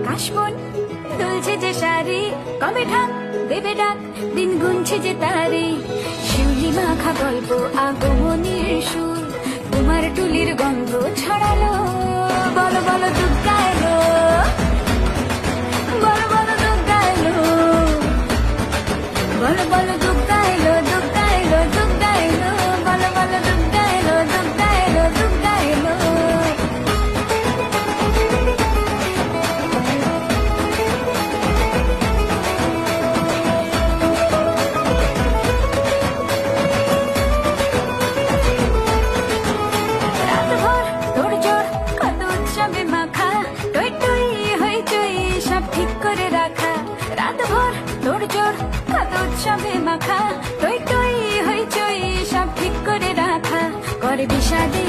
কাশবন দুলছে যে শাড়ি, কবে ঢাক দেবে ডাক, দিন গুনছে যে তারি। শিউলি মাখা গল্প, আগমনীর সুর, তোমার টুলির গন্ধ ছড়ালো। বলো বলো দুর্গা এলো, বলো বলো দুর্গা এলো, বলো বলো দুর্গা এলো, দুর্গা এলো, দুর্গা এলো, বলো বলো দুর্গা এলো, দুর্গা এলো, দুর্গা এলো। রাতভর তোড়জোড়, কত উৎসবে মাখা, টই টই হইচই সব ঠিক করে রাখা। রাতভর তোড়জোড়, কত উৎসবে মাখা, টই টই হইচই সব ঠিক করে রাখা। করে বিষাদে